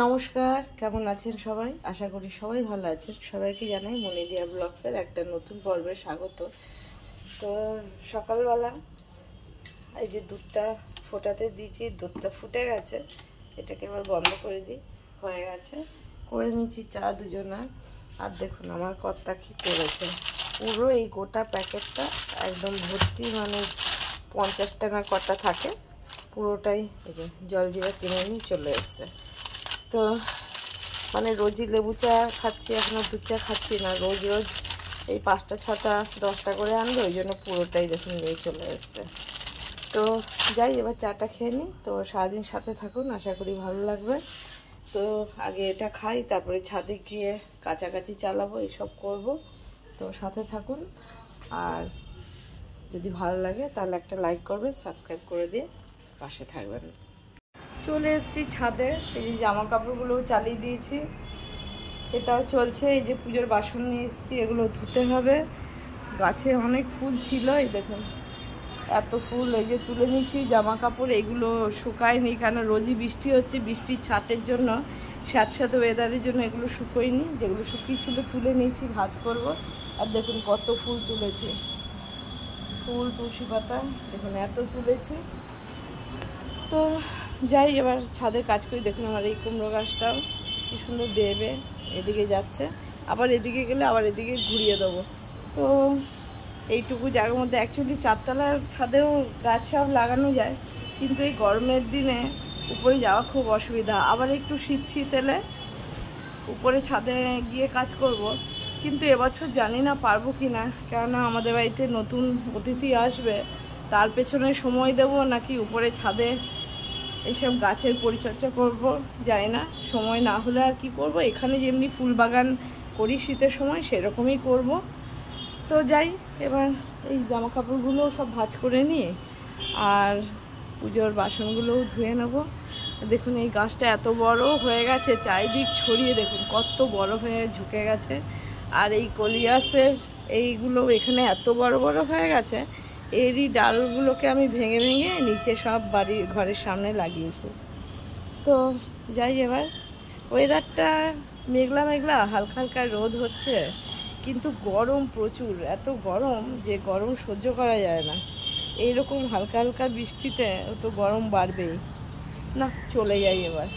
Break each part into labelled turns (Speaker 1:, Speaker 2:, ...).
Speaker 1: নমস্কার, কেমন আছেন সবাই? আশা করি সবাই ভালো আছেন। সবাইকে জানাই মনিদিয়া ব্লগসের একটা নতুন পর্বে স্বাগত। তো সকালবেলা এই যে দুধটা ফোটাতে দিয়েছি, দুধটা ফুটে গেছে, এটাকে এবার বন্ধ করে দিই। হয়ে গেছে, করে নিচ্ছি চা দুজনার। আর দেখুন আমার কর্তা কি করেছে, পুরো এই গোটা প্যাকেটটা একদম ভর্তি, মানে 50 টাকার কটা থাকে, পুরোটাই এই যে জলজিরা কিনে নিয়ে চলে এসছে। তো মানে রোজই লেবু চা খাচ্ছি, এখনও দুধ চা খাচ্ছি না, রোজ রোজ এই 5টা 6টা 10টা করে আনবে, ওই জন্য পুরোটাই দেখুন নিয়ে চলে এসছে। তো যাই, এবার চাটা খেয়ে নিই। তো সারাদিন সাথে থাকুন, আশা করি ভালো লাগবে। তো আগে এটা খাই, তারপরে ছাদে গিয়ে কাছাকাছি চালাবো, এইসব করব। তো সাথে থাকুন, আর যদি ভালো লাগে তাহলে একটা লাইক করবেন, সাবস্ক্রাইব করে দিয়ে পাশে থাকবেন। চলে এসেছি ছাদে, এই জামা কাপড়গুলোও চালিয়ে দিয়েছি, এটাও চলছে। এই যে পুজোর বাসন নিয়ে এসেছি, এগুলো ধুতে হবে। গাছে অনেক ফুল ছিল, এই দেখুন এত ফুল, এই যে তুলে নিচ্ছি। জামা কাপড় এগুলো শুকায়নি, কারণ রোজই বৃষ্টি হচ্ছে, বৃষ্টির ছাটের জন্য, স্যাঁতস্যাঁতে ওয়েদারের জন্য এগুলো শুকোয়নি। যেগুলো শুকিয়েছিল তুলে নিয়েছি, ভাঁজ করব। আর দেখুন কত ফুল তুলেছি, ফুল, তুলসী পাতা, দেখুন এত তুলেছি। তো যাই, এবার ছাদের কাজ করি। দেখুন আমার এই কুমড়ো গাছটাও কি সুন্দর বেয়ে বেয়ে এদিকে যাচ্ছে, আবার এদিকে গেলে আবার এদিকে ঘুরিয়ে দেবো। তো এইটুকু জায়গার মধ্যে অ্যাকচুয়ালি 4তলার ছাদেও গাছ সব লাগানো যায়, কিন্তু এই গরমের দিনে উপরে যাওয়া খুব অসুবিধা। আবার একটু শীত শীত এলে উপরে ছাদে গিয়ে কাজ করব, কিন্তু এবছর জানি না পারবো কি না, কেননা আমাদের বাড়িতে নতুন অতিথি আসবে, তার পেছনে সময় দেব নাকি উপরে ছাদে এইসব গাছের পরিচর্যা করব, জানি না। সময় না হলে আর কি করব, এখানে যেমনি ফুল বাগান করি শীতের সময় সেরকমই করব। তো যাই, এবার এই জামা কাপড়গুলো সব ভাঁজ করে নিয়ে আর পুজোর বাসনগুলোও ধুয়ে নেব। দেখুন এই গাছটা এত বড় হয়ে গেছে, চারিদিক ছড়িয়ে দেখুন কত বড় হয়ে ঝুঁকে গেছে। আর এই কলিয়াসের এইগুলো এখানে এত বড় বড় হয়ে গেছে, এরই ডালগুলোকে আমি ভেঙে ভেঙে নিচে সব বাড়ির ঘরের সামনে লাগিয়েছি। তো যাই, এবার ওয়েদারটা মেঘলা মেঘলা, হালকা হালকা রোদ হচ্ছে, কিন্তু গরম প্রচুর, এত গরম যে গরম সহ্য করা যায় না। এইরকম হালকা হালকা বৃষ্টিতে তো গরম বাড়বেই না। চলে যাই এবার।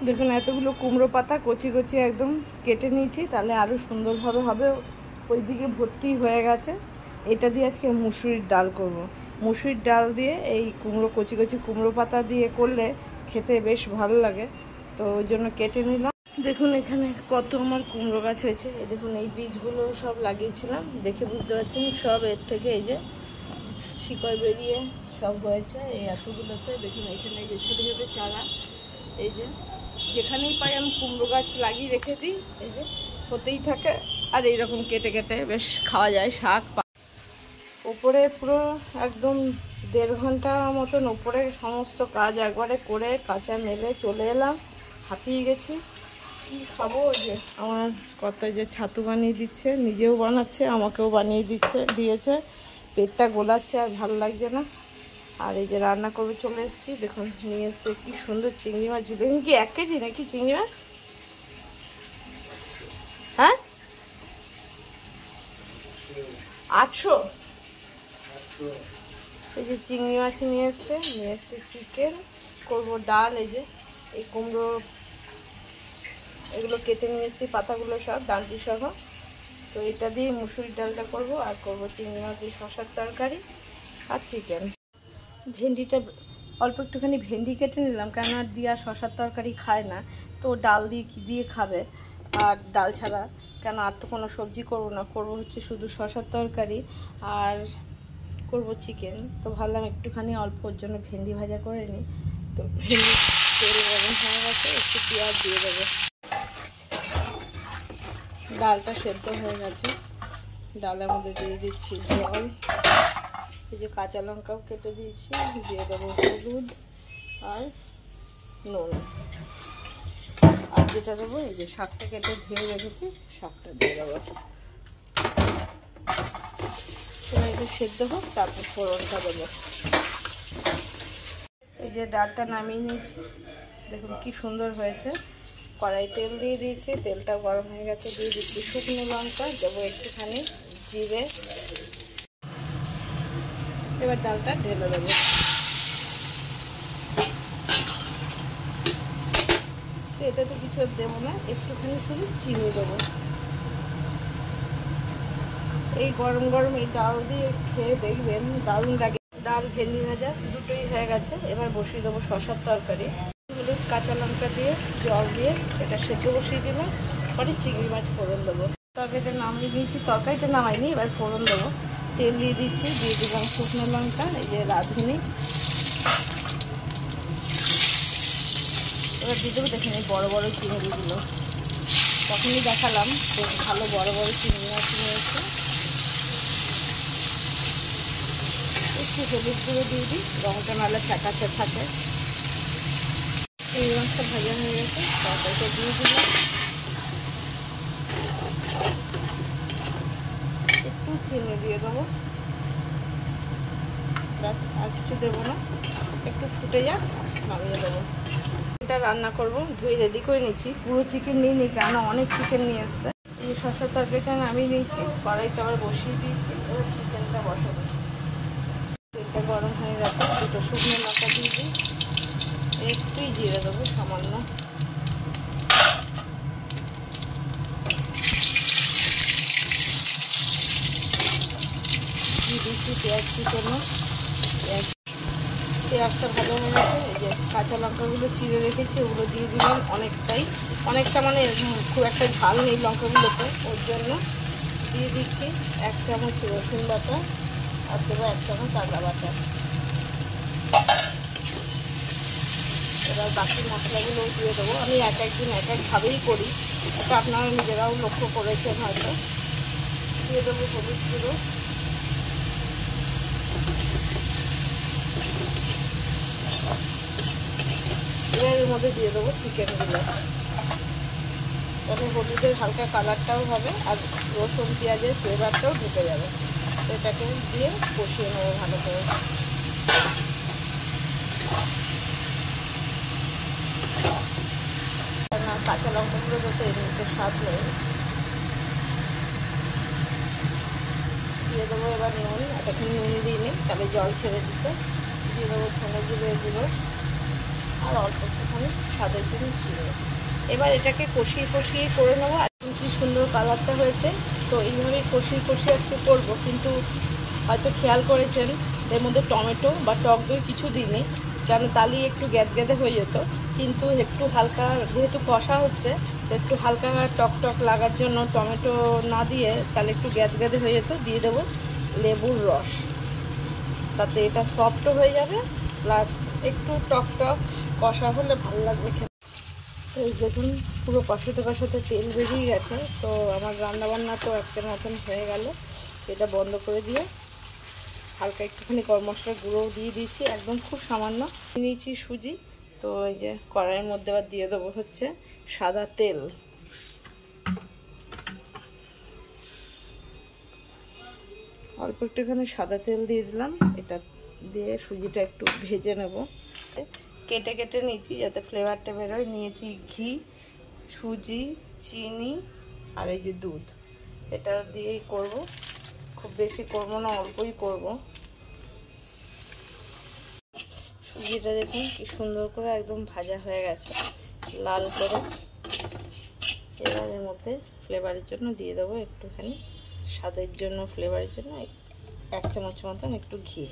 Speaker 1: দেখুন এতগুলো কুমড়ো পাতা কচি কচি একদম কেটে নিয়েছি, তাহলে আরও সুন্দরভাবে হবে। ওইদিকে ভর্তি হয়ে গেছে, এটা দিয়ে আজকে মুসুরির ডাল করব। মুসুরির ডাল দিয়ে এই কুমড়ো, কচি কচি কুমড়ো পাতা দিয়ে করলে খেতে বেশ ভালো লাগে, তো ওই জন্য কেটে নিলাম। দেখুন এখানে কত আমার কুমড়ো গাছ হয়েছে, এই দেখুন এই বীজগুলো সব লাগিয়েছিলাম, দেখে বুঝতে পারছেন সব এর থেকে এই যে শিকড় বেরিয়ে সব হয়েছে এই এতগুলোতে। দেখুন এখানে এই যে ছোটো ছোটো চারা, এই যে যেখানেই পাই আমি কুমড়ো গাছ লাগিয়ে রেখে দিই, এই যে হতেই থাকে। আর এইরকম কেটে কেটে বেশ খাওয়া যায়, শাক। উপরে পুরো একদম 1.5 ঘন্টা মতন উপরে সমস্ত কাজ একবারে করে কাঁচা মেলে চলে এলাম, হাঁপিয়ে গেছি। কি খাবো, যে আমার কত যে ছাতু বানিয়ে দিচ্ছে, নিজেও বানাচ্ছে, আমাকেও বানিয়ে দিয়েছে। পেটটা গোলাচ্ছে, আর ভালো লাগছে না। আর এই যে রান্না করবে চলে এসেছি, দেখুন নিয়ে এসছে কি সুন্দর চিংড়ি মাছ ঝুলে। কি 1 কেজি নাকি চিংড়ি মাছ? হ্যাঁ 800। এই যে চিংড়ি মাছ নিয়ে এসছে চিকেন করবো, ডাল, এই যে এই কুমড়ো এগুলো কেটে নিয়ে এসেছি, পাতাগুলো সব ডালটি সহ। তো এটা দিয়ে মুসুরির ডালটা করব, আর করব চিংড়ি মাছ দিয়ে শসার তরকারি আর চিকেন। ভেন্ডিটা অল্প একটুখানি ভেন্ডি কেটে নিলাম, কেননা দিয়া শসার তরকারি খায় না, তো ডাল দিয়ে কী দিয়ে খাবে, আর ডাল ছাড়া কেন, আর তো কোনো সবজি করব না, করব হচ্ছে শুধু শসার তরকারি আর করব চিকেন। তো ভাবলাম একটুখানি অল্পর জন্য ভেন্ডি ভাজা করে নিই। তো ভেন্ডি তেল গরম হয়ে গেছে, একটু পেঁয়াজ দিয়ে দেবো। ডালটা সেদ্ধ হয়ে গেছে, ডালের মধ্যে দিয়ে দিচ্ছি জল, এই যে কাঁচা লঙ্কাও কেটে দিয়েছি, দিয়ে দেবো হলুদ আর নুন। আর যেটা দেবো এই যে শাকটা কেটে ধুয়ে রেখেছি, শাকটা দিয়ে দেবো। সেদ্ধ হোক, তারপর ফোড়নটা দেবো। এই এই যে ডালটা নামিয়ে নিয়েছি, দেখুন কি সুন্দর হয়েছে। কড়াই তেল দিয়ে দিয়েছি, তেলটা গরম হয়ে গেছে, দিয়ে দিচ্ছি শুকনো লঙ্কা, দেবো একটুখানি জিরে, এবার ডালটা ঢেলে দেবো। এটাতে কিছু দেবো না, একটুখানি শুধু চিনি দেবো। এই গরম গরম এই ডাল দিয়ে খেয়ে দেখবেন দারুণ লাগে। ডাল ভেন্ডি ভাজা দুটোই হয়ে গেছে, এবার বসিয়ে দেবো শসার তরকারি। হলুদ কাঁচা লঙ্কা দিয়ে জল দিয়ে এটা সেদ্ধ বসিয়ে দিলাম, পরে চিংড়ি মাছ ফোড়ন দেবো। তরকারিটা নামিয়ে দিয়েছি, তরকারিটা নামাইনি, এবার ফোড়ন দেবো। তেল দিয়ে দিচ্ছি, দিয়ে দিলাম শুকনো লঙ্কা, এই যে রাঁধুনি, এবার দিয়ে দেবো। দেখুন এই বড়ো বড়ো চিংড়িগুলো, তখনই দেখালাম যে ভালো বড়ো বড়ো চিংড়ি মাছ নিয়েছে। একটু হলুদ গুঁড়ো দিয়ে দিই, রঙটা নাহলে ফ্যাকাশে থাকে। চিংড়ি মাছটা ভাজা হয়ে গেছে, তরকারিটা দিয়ে দিলাম। একটু চিনি দিয়ে দেবো, ব্যাস, আর কিছু দেবো না। একটু ফুটে যাক, নামিয়ে দেবো। এটা রান্না করব, ধুয়ে রেডি করে নিচ্ছি। পুরো চিকেন নিয়ে নিই, কেন অনেক চিকেন নিয়ে এসছে। এই শসার তরকারিটা নামিয়ে নিয়েছি, কড়াইটা আবার বসিয়ে দিয়েছি, এবার চিকেনটা বসাবো। তেলটা গরম হয়ে গেছে, দুটো শুকনো লঙ্কা দিয়ে দিই, একটুই জিরে দেবো সামান্য, দিয়ে দিচ্ছি পেঁয়াজ কুচনো। পেঁয়াজটা ভালো হয়ে গেছে, এই যে কাঁচা লঙ্কাগুলো চিড়ে রেখেছি ওগুলো দিয়ে দিলাম। অনেকটা মানে খুব একটা ঝাল নেই লঙ্কাগুলোতে, ওর জন্য দিয়ে দিচ্ছি 1 চামচ রসুন বাটা, আর দেবো 1 চামচ আদা বাটা। এবার বাকি মশলাগুলোও দিয়ে দেবো। আমি এক একদিন এক একভাবেই করি, এটা আপনারা নিজেরাও লক্ষ্য করেছেন হয়তো। দিয়ে দেবো হলুদ গুঁড়ো, এবার এর মধ্যে দিয়ে দেবো চিকেনগুলো, তাহলে হলুদের হালকা কালারটাও হবে আর রসুন পেঁয়াজের ফ্লেভারটাও ঢুকে যাবে। এটাকে দিয়ে কষিয়ে নেবো ভালো করে। না, কাঁচা লঙ্কাগুলো যাতে এমনিতে স্বাদ নেই। দিয়ে দেবো এবার নুন, এতক্ষণ নুন দিইনি, তাহলে জল ছেড়ে দিতে। দিয়ে দেবো ধনে জিরে গুঁড়ো আর অল্প একটুখানি স্বাদের জন্য চিনি। এবার এটাকে কষিয়ে কষিয়ে করে নেবো। আর কি সুন্দর কালারটা হয়েছে, তো এইভাবেই কষিয়ে কষিয়ে আজকে করবো। কিন্তু হয়তো খেয়াল করেছেন এর মধ্যে টমেটো বা টক দই কিছু দিইনি, কেন তাহলে একটু গ্যাদগ্যাদে হয়ে যেত। কিন্তু একটু হালকা, যেহেতু কষা হচ্ছে, একটু হালকা টক টক লাগার জন্য টমেটো না দিয়ে তাহলে একটু গ্যাদগ্যাদে হয়ে যেত। দিয়ে দেবো লেবুর রস, তাতে এটা সফটও হয়ে যাবে, প্লাস একটু টক টক কষা হলে ভালো লাগবে খেতে। এই দেখুন পুরো কষাতে কষাতে তেল বেরিয়ে গেছে, তো আমার রান্নাবান্না তো আজকের মতন হয়ে গেল। এটা বন্ধ করে দিয়ে হালকা একটুখানি গরম মশলার গুঁড়োও দিয়ে দিয়েছি, একদম খুব সামান্য নিয়েছি সুজি। তো এই যে কড়াইয়ের মধ্যে আবার দিয়ে দেবো হচ্ছে সাদা তেল। অল্প একটুখানি সাদা তেল দিয়ে দিলাম, এটা দিয়ে সুজিটা একটু ভেজে নেব। কেটে কেটে নিয়েছি যাতে ফ্লেভারটা বেরোয়। নিয়েছি ঘি, সুজি, চিনি আর এই যে দুধ, এটা দিয়েই করব। খুব বেশি করব না, অল্পই করব। সুজিটা দেখুন কি সুন্দর করে একদম ভাজা হয়ে গেছে লাল করে। এবার এর মধ্যে ফ্লেভারের জন্য দিয়ে দেবো একটুখানি, স্বাদের জন্য ফ্লেভারের জন্য 1 চামচ মতন একটু ঘি,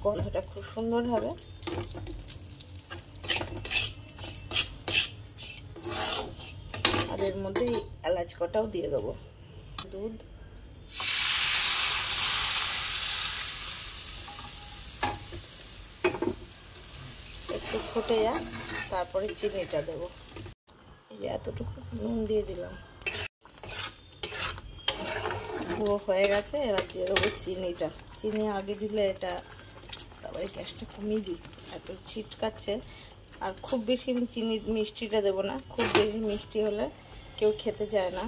Speaker 1: গন্ধটা খুব সুন্দর হবে। আর এর মধ্যে এলাচ কটাও দিয়ে দেবো। দুধ, একটু ফুটে যাক, তারপরে চিনিটা দেবো। এই যে এতটুকু নুন দিয়ে দিলাম, পুরো হয়ে গেছে। এবার দিয়ে দেবো চিনিটা। চিনি আগে দিলে এটা, তারপরে গ্যাসটা কমিয়ে দিই, এত ছিটকাচ্ছে। আর খুব বেশি আমি চিনি মিষ্টিটা দেবো না, খুব বেশি মিষ্টি হলে কেউ খেতে চায় না।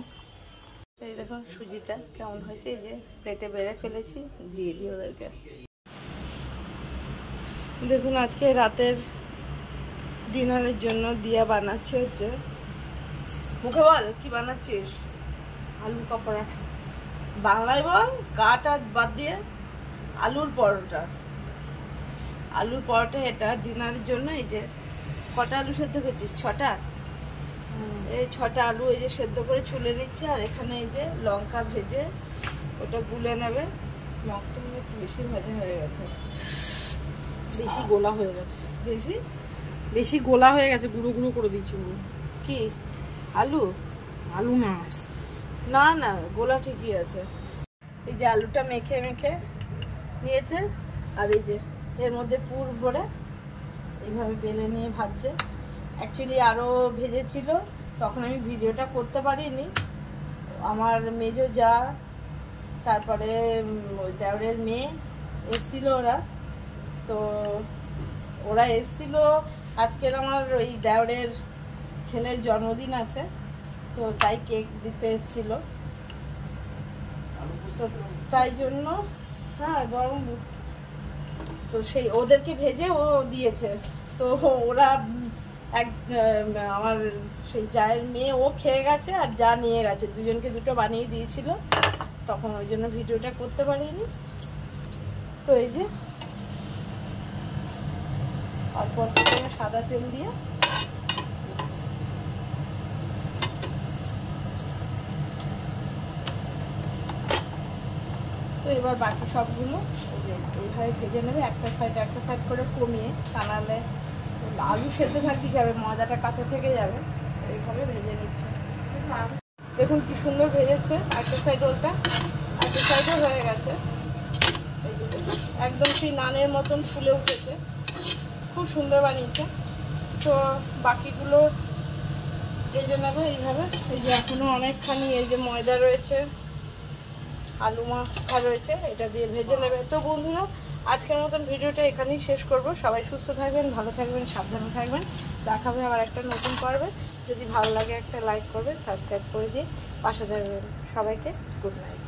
Speaker 1: এই দেখুন সুজিটা কেমন হয়েছে, এই যে প্লেটে বেড়ে ফেলেছি, দিয়ে দিই ওদেরকে। দেখুন আজকে রাতের ডিনারের জন্য দিয়া বানাচ্ছে হচ্ছে, মুখে বল কি বানাচ্ছিস?
Speaker 2: আলু কা পরাঠা।
Speaker 1: বাংলায় বল, কাটা বাদ দিয়ে। আলুর পরোটা, আলুর পরোটা এটা ডিনারের জন্য। এই যে কটা আলু সেদ্ধ করছিস? 6টা। এই 6টা আলু এই যে সেদ্ধ করে ছুলে নিচ্ছে। আর এখানে এই যে লঙ্কা ভেজে ওটা গুলে নেবে। লঙ্কা একটু বেশি ভাজা হয়ে গেছে,
Speaker 2: বেশি গোলা হয়ে গেছে,
Speaker 1: বেশি
Speaker 2: বেশি গোলা হয়ে গেছে, গুঁড়ো গুঁড়ো করে দিয়েছি।
Speaker 1: কি আলু?
Speaker 2: আলু না,
Speaker 1: না না, গোলা ঠিকই আছে। এই যে আলুটা মেখে মেখে নিয়েছে, আর এই যে এর মধ্যে পুর ভরে এইভাবে বেলে নিয়ে ভাজছে। অ্যাকচুয়ালি আরও ভেজেছিল, তখন আমি ভিডিওটা করতে পারিনি। আমার মেজো যা, তারপরে ওই দেওরের মেয়ে এসছিল, তো ওরা এসছিল। আজকের আমার ওই দেওরের ছেলের জন্মদিন আছে, তো তাই কেক দিতে এসছিল, তো তাই জন্য হ্যাঁ গরম, তো সেই ওদেরকে ভেজে ও দিয়েছে। তো ওরা আমার সেই জায়ের মেয়ে ও খেয়ে গেছে, আর যা নিয়ে গেছে, দুজনকে দুটো বানিয়ে দিয়েছিল, তখন ওই জন্য ভিডিওটা করতে পারিনি। তো এই যে অল্প অল্প করে সাদা তেল দিয়ে তো এবার বাকি সবগুলো এইভাবে ভেজে নেবে, একটা সাইড করে কমিয়ে, তা নাহলে আলু সেদ্ধ থাকতে যাবে, ময়দাটা কাঁচা থেকে যাবে। এইভাবে ভেজে নিচ্ছে। দেখুন কি সুন্দর ভেজেছে, একটা সাইড ওলটা, একটা সাইডও হয়ে গেছে, একদম সেই নানের মতন ফুলে উঠেছে, খুব সুন্দর বানিয়েছে। তো বাকিগুলো ভেজে নেবে এইভাবে। এই যে এখনো অনেকখানি এই যে ময়দা রয়েছে, আলু মাখা রয়েছে, এটা দিয়ে ভেজে নেবে। তো বন্ধুরা, আজকের মতন ভিডিওটা এখানেই শেষ করব। সবাই সুস্থ থাকবেন, ভালো থাকবেন, সাবধানে থাকবেন। দেখাবে আবার একটা নতুন পর্বে। যদি ভালো লাগে একটা লাইক করবেন, সাবস্ক্রাইব করে দিয়ে পাশে থাকবেন। সবাইকে গুড নাইট।